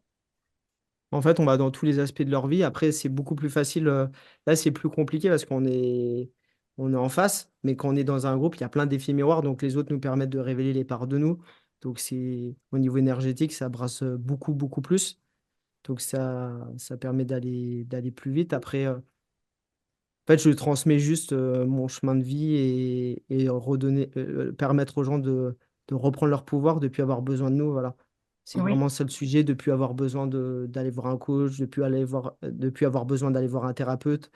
En fait, on va dans tous les aspects de leur vie. Après, c'est beaucoup plus facile. Là, c'est plus compliqué parce qu'on est en face. Mais quand on est dans un groupe, il y a plein d'effets miroirs. Donc, les autres nous permettent de révéler les parts de nous. Donc, au niveau énergétique, ça brasse beaucoup, beaucoup plus. Donc, ça permet d'aller plus vite. Après, en fait, je transmets juste mon chemin de vie et permettre aux gens de reprendre leur pouvoir, de ne plus avoir besoin de nous. Voilà. C'est Oui. vraiment ça le sujet, de ne plus avoir besoin d'aller voir un coach, de plus avoir besoin d'aller voir un thérapeute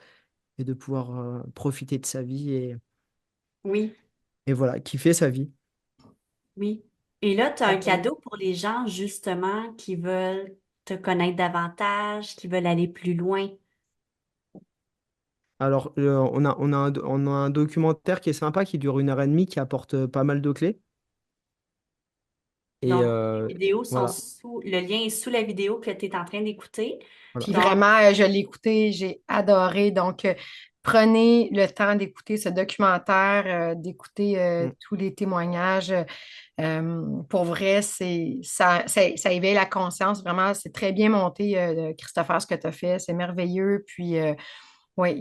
et de pouvoir profiter de sa vie Oui, et voilà, kiffer sa vie. oui. Et là, tu as un Parfait. cadeau pour les gens, justement, qui veulent te connaître davantage, qui veulent aller plus loin. Alors, on a un documentaire qui est sympa, qui dure 1 heure et demie, qui apporte pas mal de clés. Et Donc, les vidéos sont voilà, sous, le lien est sous la vidéo que tu es en train d'écouter. voilà. Puis Donc, vraiment, je l'ai écouté, j'ai adoré. Donc, prenez le temps d'écouter ce documentaire, d'écouter Mm. tous les témoignages. Pour vrai, ça éveille la conscience. Vraiment, c'est très bien monté, Christopher, ce que tu as fait. C'est merveilleux. Puis, oui,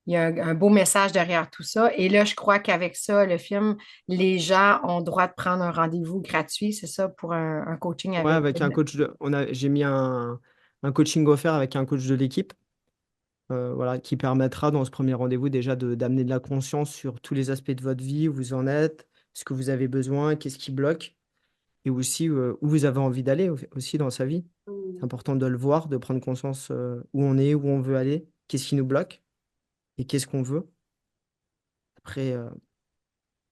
il y a un beau message derrière tout ça. Et là, je crois qu'avec ça, le film, les gens ont le droit de prendre un rendez-vous gratuit, c'est ça, pour un coaching Ouais, avec. avec un coach j'ai mis un coaching offert avec un coach de l'équipe, voilà, qui permettra dans ce premier rendez-vous déjà d'amener de la conscience sur tous les aspects de votre vie, où vous en êtes, ce que vous avez besoin, qu'est-ce qui bloque, et aussi où vous avez envie d'aller aussi dans sa vie. C'est hmm, important de le voir, de prendre conscience où on est, où on veut aller, qu'est-ce qui nous bloque et qu'est-ce qu'on veut. Après,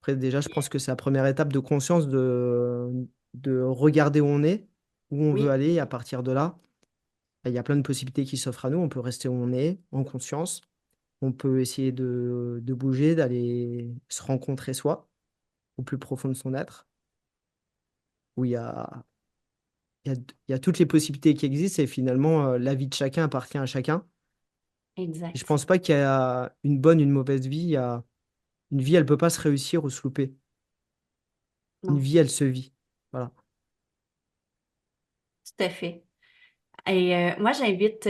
après, déjà, je pense que c'est la première étape de conscience de regarder où on est, où on veut oui, aller, et à partir de là. Il y a plein de possibilités qui s'offrent à nous. On peut rester où on est, en conscience. On peut essayer de bouger, d'aller se rencontrer soi, au plus profond de son être, où il y a toutes les possibilités qui existent et finalement, la vie de chacun appartient à chacun. Et je exact. pense pas qu'il y a une bonne, une mauvaise vie. Une vie, elle peut pas se réussir ou se louper. Une Non, vie, elle se vit. Voilà. tout à fait. Et moi, j'invite tout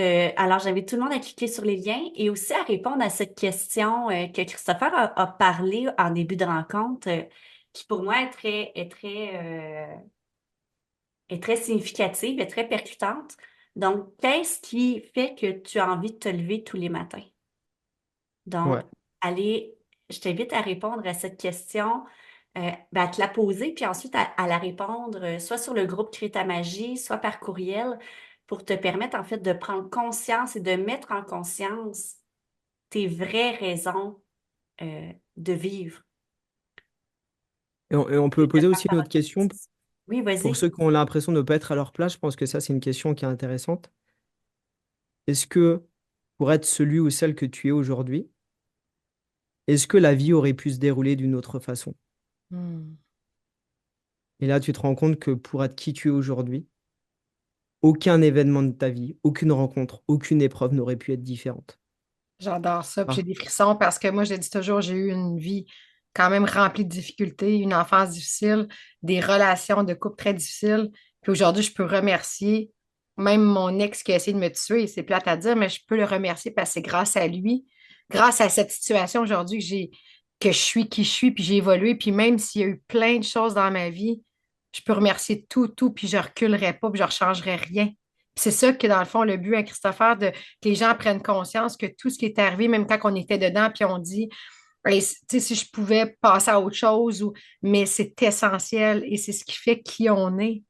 le monde à cliquer sur les liens et aussi à répondre à cette question que Christopher a parlé en début de rencontre, qui pour moi est très significative, est très percutante. Donc, qu'est-ce qui fait que tu as envie de te lever tous les matins? Donc, Ouais. allez, je t'invite à répondre à cette question, à te la poser, puis ensuite à la répondre, soit sur le groupe Crée ta magie, soit par courriel, pour te permettre en fait de prendre conscience et de mettre en conscience tes vraies raisons de vivre. Et on Et peut de poser faire aussi ta une autre question reconnaissance. Oui, pour vas-y. ceux qui ont l'impression de ne pas être à leur place. Je pense que ça, c'est une question qui est intéressante. Est-ce que pour être celui ou celle que tu es aujourd'hui, est-ce que la vie aurait pu se dérouler d'une autre façon? Hmm. Et là, tu te rends compte que pour être qui tu es aujourd'hui, aucun événement de ta vie, aucune rencontre, aucune épreuve n'aurait pu être différente. J'adore ça. Puis j'ai Ah, des frissons parce que moi, je le dis toujours, j'ai eu une vie quand même remplie de difficultés, une enfance difficile, des relations de couple très difficiles. Puis aujourd'hui, je peux remercier même mon ex qui a essayé de me tuer. C'est plate à dire, mais je peux le remercier parce que c'est grâce à lui, grâce à cette situation aujourd'hui que je suis qui je suis, puis j'ai évolué. Puis même s'il y a eu plein de choses dans ma vie, je peux remercier tout, puis je reculerai pas, puis je ne rechangerai rien. Puis c'est ça que, dans le fond, le but, hein, Christopher, que les gens prennent conscience que tout ce qui est arrivé, même quand on était dedans, puis on dit, hey, tu sais, si je pouvais passer à autre chose, mais c'est essentiel et c'est ce qui fait qui on est.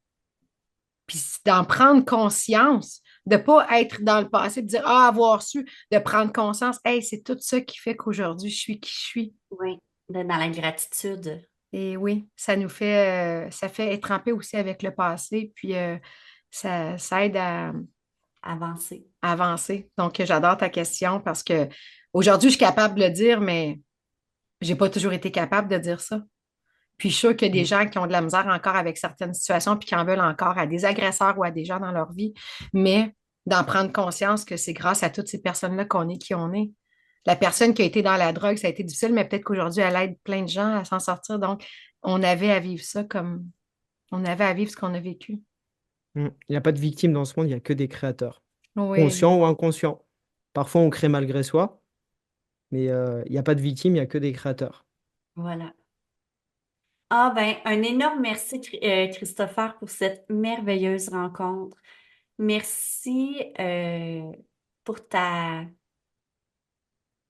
Puis d'en prendre conscience, de ne pas être dans le passé, de dire, ah, avoir su, de prendre conscience, hey, c'est tout ça qui fait qu'aujourd'hui, je suis qui je suis. Oui, d'être dans la gratitude, Et oui, ça fait être trempé aussi avec le passé, puis ça aide avancer. à avancer. Donc, j'adore ta question parce que aujourd'hui, je suis capable de le dire, mais j'ai pas toujours été capable de dire ça. Puis je suis sûre qu'il y a des mm. gens qui ont de la misère encore avec certaines situations puis qui en veulent encore à des agresseurs ou à des gens dans leur vie, mais d'en prendre conscience que c'est grâce à toutes ces personnes-là qu'on est qui on est. La personne qui a été dans la drogue, ça a été difficile, mais peut-être qu'aujourd'hui, elle aide plein de gens à s'en sortir. Donc, on avait à vivre ça comme on avait à vivre ce qu'on a vécu. Il n'y a pas de victime dans ce monde, il n'y a que des créateurs, Oui, conscients ou inconscients. Parfois, on crée malgré soi, mais il n'y a pas de victime, il n'y a que des créateurs. Voilà. Ah ben, un énorme merci, Christopher, pour cette merveilleuse rencontre. Merci pour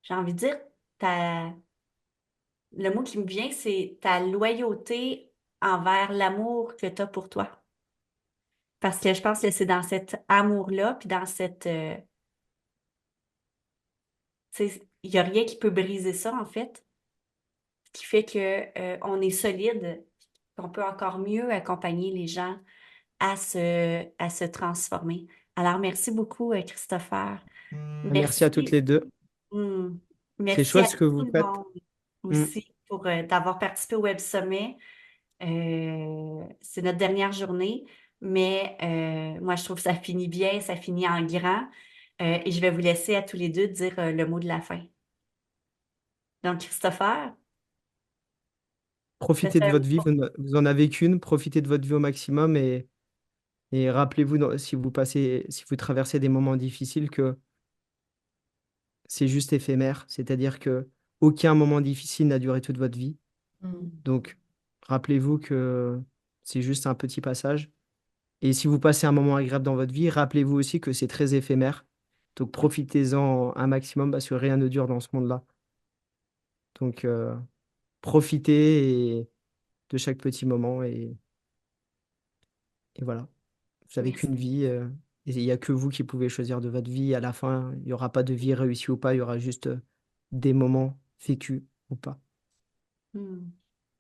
j'ai envie de dire, ta, le mot qui me vient, c'est ta loyauté envers l'amour que tu as pour toi. Parce que je pense que c'est dans cet amour-là, puis dans il n'y a rien qui peut briser ça, en fait, qui fait que, on est solide, qu'on peut encore mieux accompagner les gens à se transformer. Alors, merci beaucoup, Christopher. Merci à toutes Merci. les deux. Hmm. C'est Merci chouette à ce que vous tout le faites. monde Mm. aussi pour d'avoir participé au Web Sommet. C'est notre dernière journée, mais moi, je trouve que ça finit bien, ça finit en grand. Et je vais vous laisser à tous les deux dire le mot de la fin. Donc, Christopher, Profitez faites de un votre vie, mot. vous en avez qu'une, profitez de votre vie au maximum et rappelez-vous si vous traversez des moments difficiles que c'est juste éphémère, c'est-à-dire que aucun moment difficile n'a duré toute votre vie. mm, Donc, rappelez-vous que c'est juste un petit passage. Et si vous passez un moment agréable dans votre vie, rappelez-vous aussi que c'est très éphémère. Donc, profitez-en un maximum parce que rien ne dure dans ce monde-là. Donc, profitez de chaque petit moment et voilà. Vous n'avez qu'une Merci. vie et il n'y a que vous qui pouvez choisir de votre vie. À la fin, il n'y aura pas de vie réussie ou pas, il y aura juste des moments vécus ou pas. Hmm.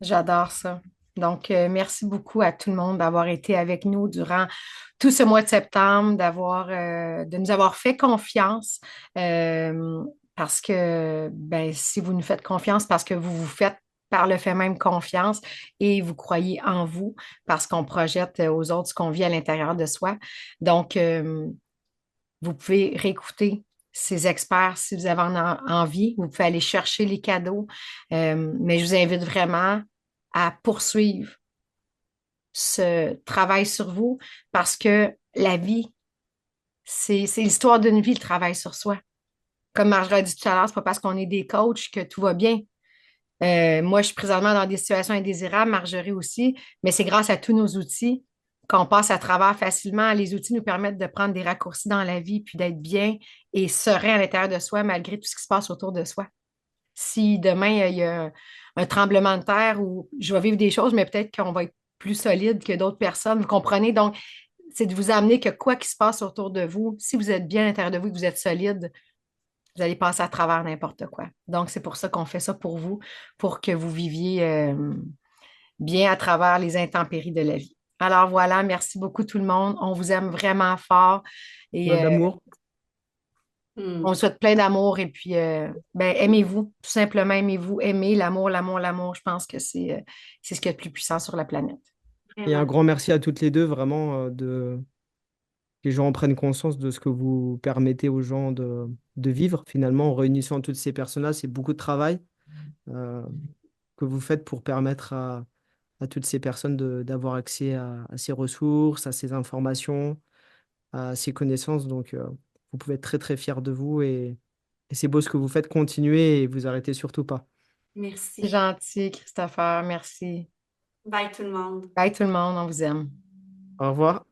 j'adore ça. Donc, merci beaucoup à tout le monde d'avoir été avec nous durant tout ce mois de septembre, de nous avoir fait confiance, parce que, ben, si vous nous faites confiance, parce que vous vous faites par le fait même confiance et vous croyez en vous, parce qu'on projette aux autres ce qu'on vit à l'intérieur de soi. Donc, vous pouvez réécouter ces experts si vous avez envie. Vous pouvez aller chercher les cadeaux. Mais je vous invite vraiment à poursuivre ce travail sur vous parce que la vie C'est l'histoire d'une vie, le travail sur soi. Comme Marjorie a dit tout à l'heure, c'est pas parce qu'on est des coachs que tout va bien. Moi, je suis présentement dans des situations indésirables, Marjorie aussi, mais c'est grâce à tous nos outils qu'on passe à travers facilement. Les outils nous permettent de prendre des raccourcis dans la vie, puis d'être bien et serein à l'intérieur de soi, malgré tout ce qui se passe autour de soi. Si demain, il y a un tremblement de terre où je vais vivre des choses, mais peut-être qu'on va être plus solide que d'autres personnes, vous comprenez? Donc, c'est de vous amener que quoi qu'il se passe autour de vous, si vous êtes bien à l'intérieur de vous, que vous êtes solide, vous allez passer à travers n'importe quoi. Donc, c'est pour ça qu'on fait ça pour vous, pour que vous viviez bien à travers les intempéries de la vie. Alors voilà, merci beaucoup tout le monde. On vous aime vraiment fort et Plein d'amour. on vous Hmm. souhaite plein d'amour et puis ben, aimez-vous, tout simplement aimez-vous, aimez l'amour, l'amour, l'amour. Je pense que c'est ce qui est le plus puissant sur la planète. Et un Vraiment. grand merci à toutes les deux, vraiment, que les gens prennent conscience de ce que vous permettez aux gens de vivre. Finalement, en réunissant toutes ces personnes-là, c'est beaucoup de travail euh, que vous faites pour permettre à toutes ces personnes d'avoir accès à ces ressources, à ces informations, à ces connaissances. Donc, vous pouvez être très, très fiers de vous et c'est beau ce que vous faites. Continuez et vous arrêtez surtout pas. C'est Merci. gentil, Christopher. Merci. Bye tout le monde. Bye tout le monde, on vous aime. Au revoir.